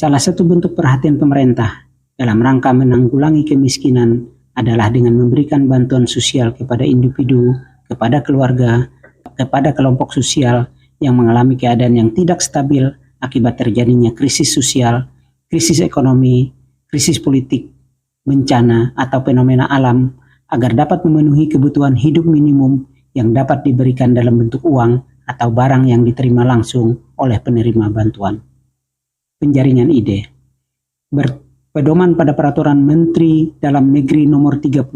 Salah satu bentuk perhatian pemerintah dalam rangka menanggulangi kemiskinan adalah dengan memberikan bantuan sosial kepada individu, kepada keluarga, kepada kelompok sosial yang mengalami keadaan yang tidak stabil akibat terjadinya krisis sosial, krisis ekonomi, krisis politik, bencana, atau fenomena alam, agar dapat memenuhi kebutuhan hidup minimum yang dapat diberikan dalam bentuk uang atau barang yang diterima langsung oleh penerima bantuan. Penjaringan ide berpedoman pada Peraturan Menteri Dalam Negeri Nomor 32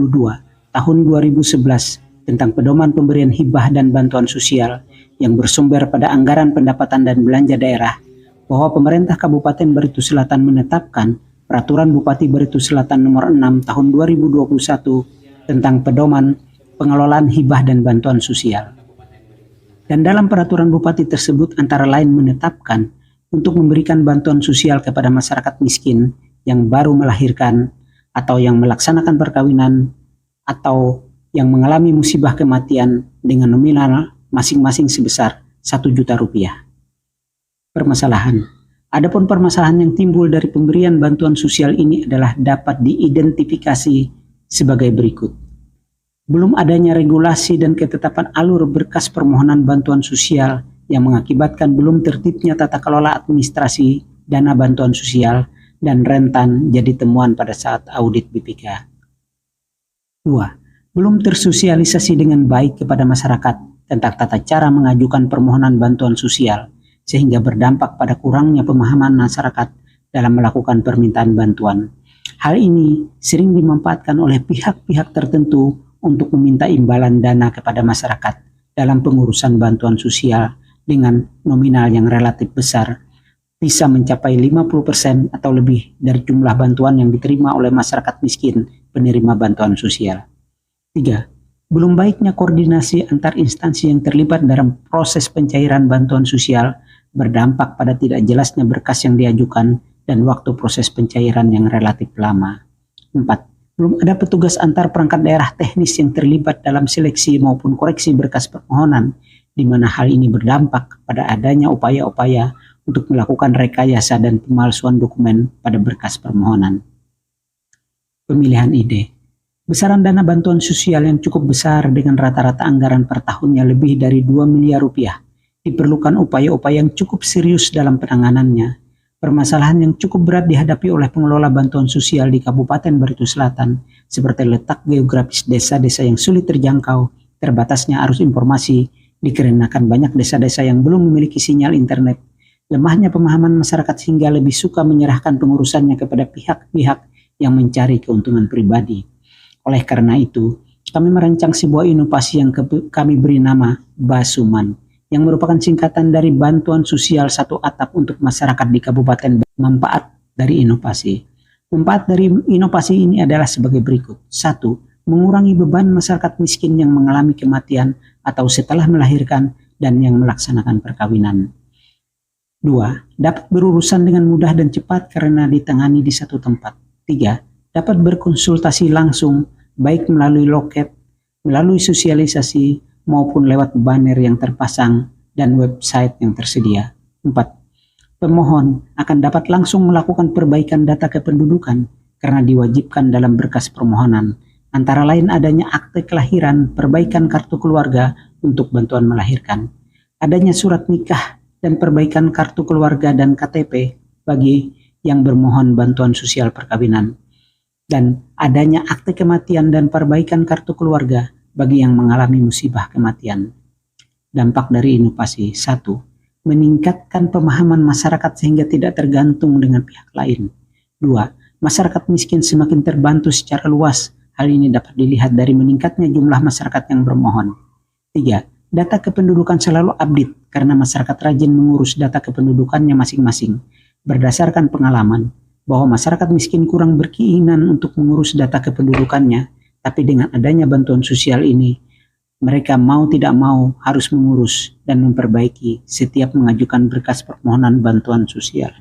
Tahun 2011 tentang pedoman pemberian hibah dan bantuan sosial yang bersumber pada anggaran pendapatan dan belanja daerah, bahwa pemerintah Kabupaten Barito Selatan menetapkan Peraturan Bupati Barito Selatan Nomor 6 Tahun 2021 tentang pedoman pengelolaan hibah dan bantuan sosial. Dan dalam peraturan bupati tersebut antara lain menetapkan untuk memberikan bantuan sosial kepada masyarakat miskin yang baru melahirkan atau yang melaksanakan perkawinan atau yang mengalami musibah kematian dengan nominal masing-masing sebesar 1 juta rupiah. Permasalahan. Adapun permasalahan yang timbul dari pemberian bantuan sosial ini adalah dapat diidentifikasi sebagai berikut. Belum adanya regulasi dan ketetapan alur berkas permohonan bantuan sosial yang mengakibatkan belum tertibnya tata kelola administrasi dana bantuan sosial dan rentan jadi temuan pada saat audit BPK. 2. Belum tersosialisasi dengan baik kepada masyarakat tentang tata cara mengajukan permohonan bantuan sosial, sehingga berdampak pada kurangnya pemahaman masyarakat dalam melakukan permintaan bantuan. Hal ini sering dimanfaatkan oleh pihak-pihak tertentu untuk meminta imbalan dana kepada masyarakat dalam pengurusan bantuan sosial dengan nominal yang relatif besar, bisa mencapai 50% atau lebih dari jumlah bantuan yang diterima oleh masyarakat miskin penerima bantuan sosial. 3. Belum baiknya koordinasi antar instansi yang terlibat dalam proses pencairan bantuan sosial berdampak pada tidak jelasnya berkas yang diajukan dan waktu proses pencairan yang relatif lama. 4. Belum ada petugas antar perangkat daerah teknis yang terlibat dalam seleksi maupun koreksi berkas permohonan, di mana hal ini berdampak pada adanya upaya-upaya untuk melakukan rekayasa dan pemalsuan dokumen pada berkas permohonan. Pemilihan ide. Besaran dana bantuan sosial yang cukup besar dengan rata-rata anggaran per tahunnya lebih dari 2 miliar rupiah. Diperlukan upaya-upaya yang cukup serius dalam penanganannya. Permasalahan yang cukup berat dihadapi oleh pengelola bantuan sosial di Kabupaten Barito Selatan, seperti letak geografis desa-desa yang sulit terjangkau, terbatasnya arus informasi, dikarenakan banyak desa-desa yang belum memiliki sinyal internet, lemahnya pemahaman masyarakat sehingga lebih suka menyerahkan pengurusannya kepada pihak-pihak yang mencari keuntungan pribadi. Oleh karena itu, kami merancang sebuah inovasi yang kami beri nama Basuman, yang merupakan singkatan dari Bantuan Sosial Satu Atap untuk Masyarakat di Kabupaten. Manfaat dari inovasi. Manfaat dari inovasi ini adalah sebagai berikut. 1. Mengurangi beban masyarakat miskin yang mengalami kematian atau setelah melahirkan dan yang melaksanakan perkawinan. 2. Dapat berurusan dengan mudah dan cepat karena ditangani di satu tempat. 3. Dapat berkonsultasi langsung baik melalui loket, melalui sosialisasi, maupun lewat banner yang terpasang dan website yang tersedia. 4. Pemohon akan dapat langsung melakukan perbaikan data kependudukan karena diwajibkan dalam berkas permohonan, antara lain adanya akte kelahiran, perbaikan kartu keluarga untuk bantuan melahirkan, adanya surat nikah dan perbaikan kartu keluarga dan KTP bagi yang bermohon bantuan sosial perkawinan, dan adanya akte kematian dan perbaikan kartu keluarga bagi yang mengalami musibah kematian. Dampak dari inovasi. 1. Meningkatkan pemahaman masyarakat sehingga tidak tergantung dengan pihak lain. 2. Masyarakat miskin semakin terbantu secara luas. Hal ini dapat dilihat dari meningkatnya jumlah masyarakat yang bermohon. 3. Data kependudukan selalu update karena masyarakat rajin mengurus data kependudukannya masing-masing. Berdasarkan pengalaman bahwa masyarakat miskin kurang berkeinginan untuk mengurus data kependudukannya, tapi dengan adanya bantuan sosial ini, mereka mau tidak mau harus mengurus dan memperbaiki setiap mengajukan berkas permohonan bantuan sosial.